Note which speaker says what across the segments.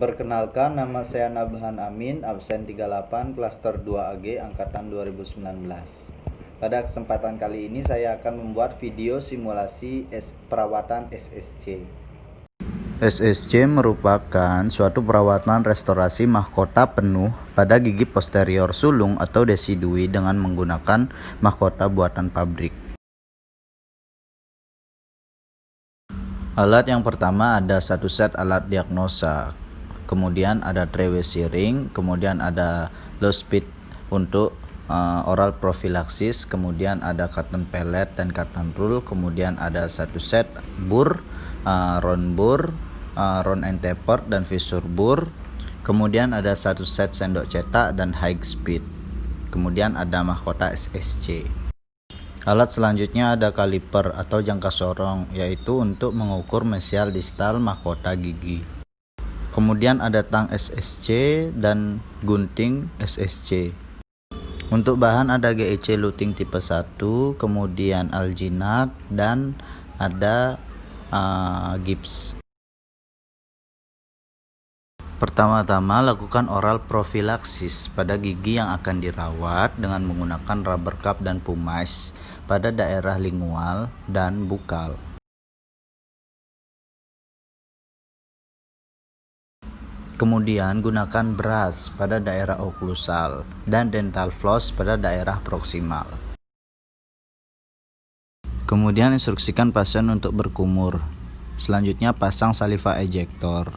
Speaker 1: Perkenalkan, nama saya Nabhan Amin, absen 38, klaster 2 AG, angkatan 2019. Pada kesempatan kali ini saya akan membuat video simulasi perawatan SSC. SSC merupakan suatu perawatan restorasi mahkota penuh pada gigi posterior sulung atau desidui dengan menggunakan mahkota buatan pabrik. Alat yang pertama ada satu set alat diagnosa, kemudian ada Trewesi ring, kemudian ada low speed untuk oral profilaksis, kemudian ada cotton pellet dan cotton roll, kemudian ada satu set bur, round bur, round and taper dan fissure bur, kemudian ada satu set sendok cetak dan high speed, kemudian ada mahkota SSC. Alat selanjutnya ada kaliper atau jangka sorong, yaitu untuk mengukur mesial distal mahkota gigi. Kemudian ada tang SSC dan gunting SSC. Untuk bahan ada GEC luting tipe 1, kemudian alginat, dan ada gips. Pertama-tama lakukan oral profilaksis pada gigi yang akan dirawat dengan menggunakan rubber cup dan pumice pada daerah lingual dan bukal. Kemudian gunakan brush pada daerah oklusal dan dental floss pada daerah proksimal. Kemudian instruksikan pasien untuk berkumur. Selanjutnya pasang saliva ejector.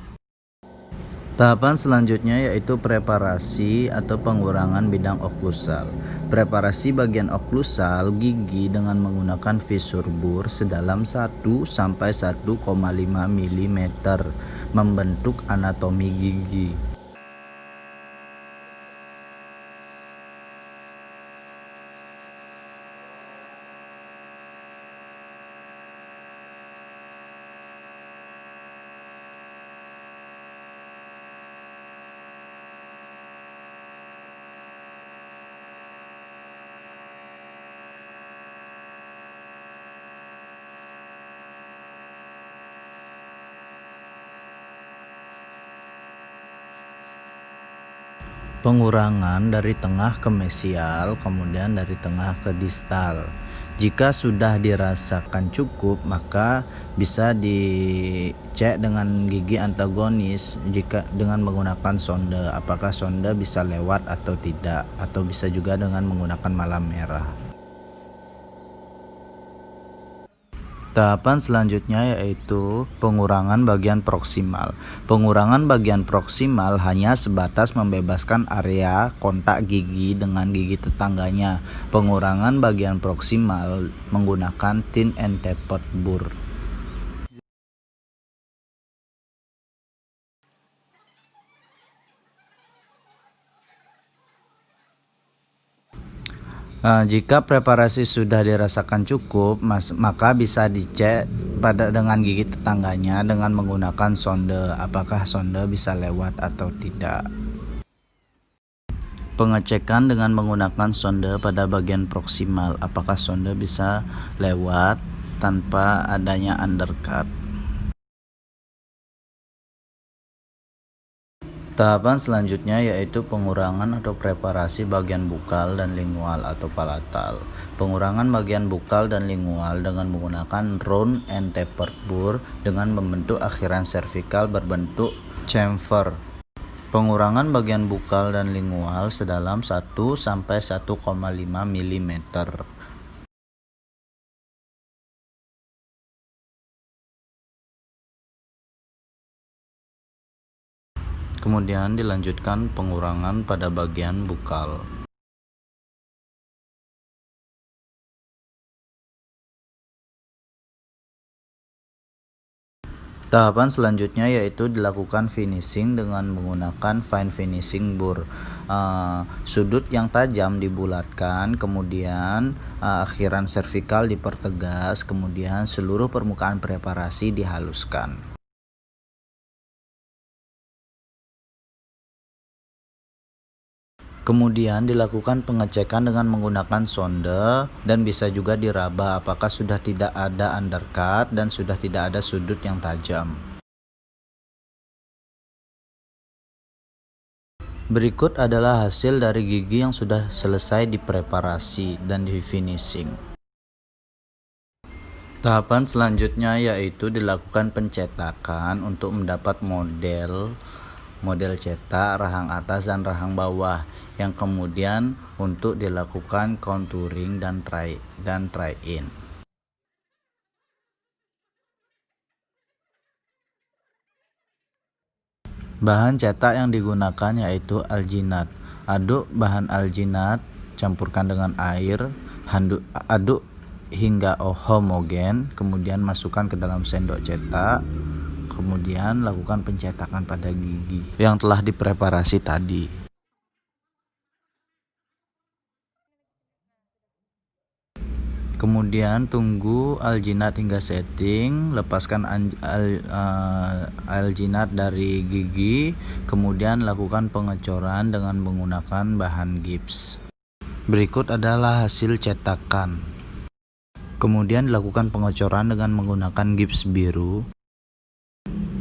Speaker 1: Tahapan selanjutnya yaitu preparasi atau pengurangan bidang oklusal. Preparasi bagian oklusal gigi dengan menggunakan fissure bur sedalam 1 sampai 1,5 mm membentuk anatomi gigi. Pengurangan dari tengah ke mesial, kemudian dari tengah ke distal. Jika sudah dirasakan cukup, maka bisa dicek dengan gigi antagonis jika dengan menggunakan sonde, apakah sonde bisa lewat atau tidak, atau bisa juga dengan menggunakan malam merah. Tahapan selanjutnya yaitu pengurangan bagian proksimal. Pengurangan bagian proksimal hanya sebatas membebaskan area kontak gigi dengan gigi tetangganya. Pengurangan bagian proksimal menggunakan thin and tapered bur. Jika preparasi sudah dirasakan cukup, maka bisa dicek dengan gigi tetangganya dengan menggunakan sonde, apakah sonde bisa lewat atau tidak. Pengecekan dengan menggunakan sonde pada bagian proksimal, apakah sonde bisa lewat tanpa adanya undercut. Tahapan selanjutnya yaitu pengurangan atau preparasi bagian bukal dan lingual atau palatal. Pengurangan bagian bukal dan lingual dengan menggunakan round and tapered bur dengan membentuk akhiran servikal berbentuk chamfer. Pengurangan bagian bukal dan lingual sedalam 1 sampai 1,5 mm. Kemudian dilanjutkan pengurangan pada bagian bukal. Tahapan selanjutnya yaitu dilakukan finishing dengan menggunakan fine finishing bur. Sudut yang tajam dibulatkan, kemudian akhiran servikal dipertegas, kemudian seluruh permukaan preparasi dihaluskan. Kemudian dilakukan pengecekan dengan menggunakan sonde dan bisa juga diraba apakah sudah tidak ada undercut dan sudah tidak ada sudut yang tajam. Berikut adalah hasil dari gigi yang sudah selesai dipreparasi dan di finishing. Tahapan selanjutnya yaitu dilakukan pencetakan untuk mendapat model cetak rahang atas dan rahang bawah, yang kemudian untuk dilakukan contouring dan try in. Bahan cetak yang digunakan yaitu alginat. Aduk bahan alginat, campurkan dengan air, aduk hingga homogen, kemudian masukkan ke dalam sendok cetak, kemudian lakukan pencetakan pada gigi yang telah dipreparasi tadi. Kemudian tunggu alginat hingga setting, lepaskan alginat dari gigi, kemudian lakukan pengecoran dengan menggunakan bahan gips. Berikut adalah hasil cetakan. Kemudian dilakukan pengecoran dengan menggunakan gips biru.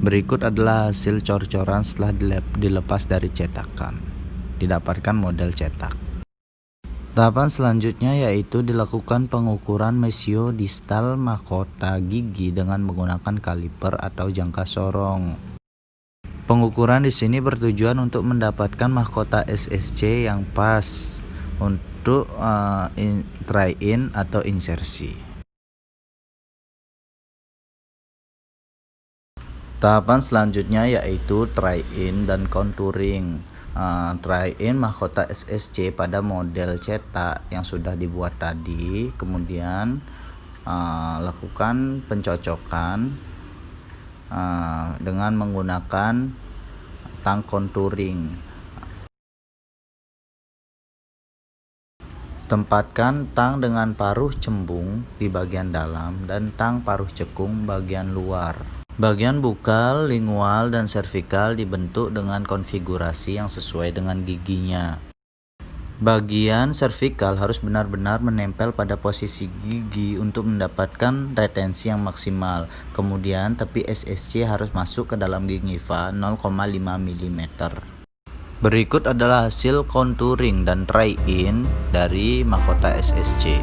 Speaker 1: Berikut adalah hasil cor-coran setelah dilepas dari cetakan. Didapatkan model cetak. Tahapan selanjutnya yaitu dilakukan pengukuran mesiodistal mahkota gigi dengan menggunakan kaliper atau jangka sorong. Pengukuran di sini bertujuan untuk mendapatkan mahkota SSC yang pas untuk try in atau insersi. Tahapan selanjutnya yaitu try in dan contouring. Try in mahkota SSC pada model cetak yang sudah dibuat tadi, kemudian lakukan pencocokan dengan menggunakan tang contouring. Tempatkan tang dengan paruh cembung di bagian dalam dan tang paruh cekung bagian luar. Bagian bukal, lingual, dan servikal dibentuk dengan konfigurasi yang sesuai dengan giginya. Bagian servikal harus benar-benar menempel pada posisi gigi untuk mendapatkan retensi yang maksimal. Kemudian tepi SSC harus masuk ke dalam gingiva 0,5 mm. Berikut adalah hasil contouring dan try in dari mahkota SSC.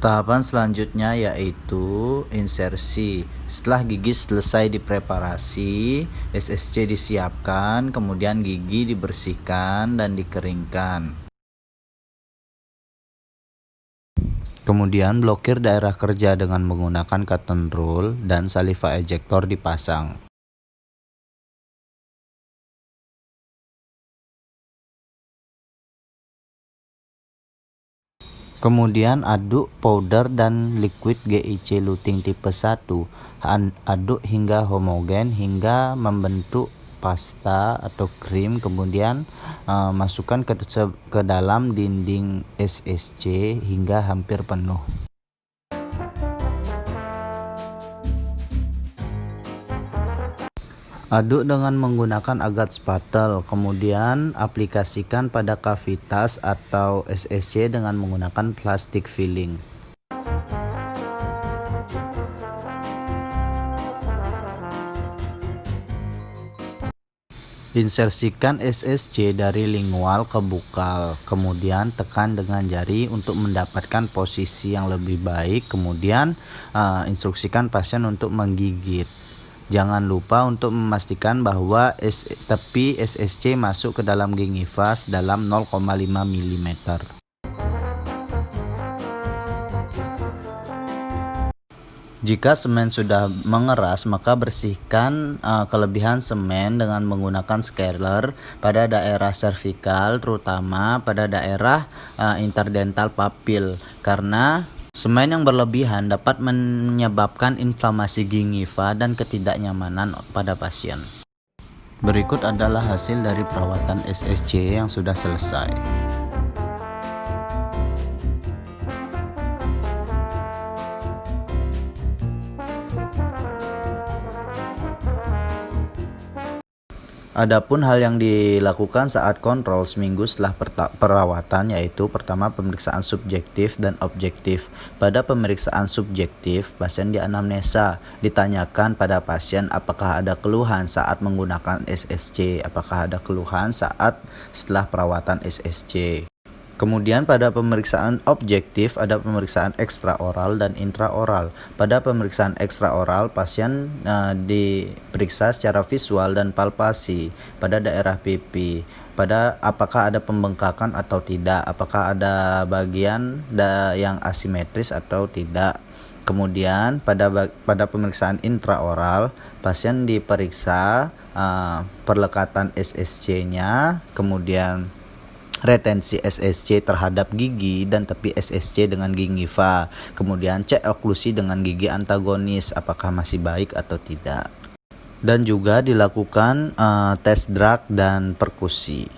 Speaker 1: Tahapan selanjutnya yaitu insersi. Setelah gigi selesai dipreparasi, SSC disiapkan, kemudian gigi dibersihkan dan dikeringkan. Kemudian blokir daerah kerja dengan menggunakan cotton roll dan saliva ejector dipasang. Kemudian aduk powder dan liquid GIC luting tipe 1. Aduk hingga homogen hingga membentuk pasta atau krim, kemudian masukkan ke dalam dinding SSC hingga hampir penuh. Aduk dengan menggunakan agat spatel, kemudian aplikasikan pada kavitas atau SSC dengan menggunakan plastik filling. Insersikan SSC dari lingual ke bukal, kemudian tekan dengan jari untuk mendapatkan posisi yang lebih baik, kemudian instruksikan pasien untuk menggigit. Jangan lupa untuk memastikan bahwa tepi SSC masuk ke dalam gingiva dalam 0,5 mm. Jika semen sudah mengeras, maka bersihkan kelebihan semen dengan menggunakan scaler pada daerah servikal, terutama pada daerah interdental papil, karena semen yang berlebihan dapat menyebabkan inflamasi gingiva dan ketidaknyamanan pada pasien. Berikut adalah hasil dari perawatan SSC yang sudah selesai. Adapun hal yang dilakukan saat kontrol seminggu setelah perawatan yaitu pertama pemeriksaan subjektif dan objektif. Pada pemeriksaan subjektif, pasien dianamnesa, ditanyakan pada pasien apakah ada keluhan saat menggunakan SSC, apakah ada keluhan saat setelah perawatan SSC. Kemudian pada pemeriksaan objektif ada pemeriksaan ekstraoral dan intraoral. Pada pemeriksaan ekstraoral pasien diperiksa secara visual dan palpasi pada daerah pipi. Pada apakah ada pembengkakan atau tidak, apakah ada bagian yang asimetris atau tidak. Kemudian pada pemeriksaan intraoral pasien diperiksa perlekatan SSC-nya, kemudian retensi SSC terhadap gigi dan tepi SSC dengan gingiva. Kemudian cek oklusi dengan gigi antagonis apakah masih baik atau tidak. Dan juga dilakukan tes drag dan perkusi.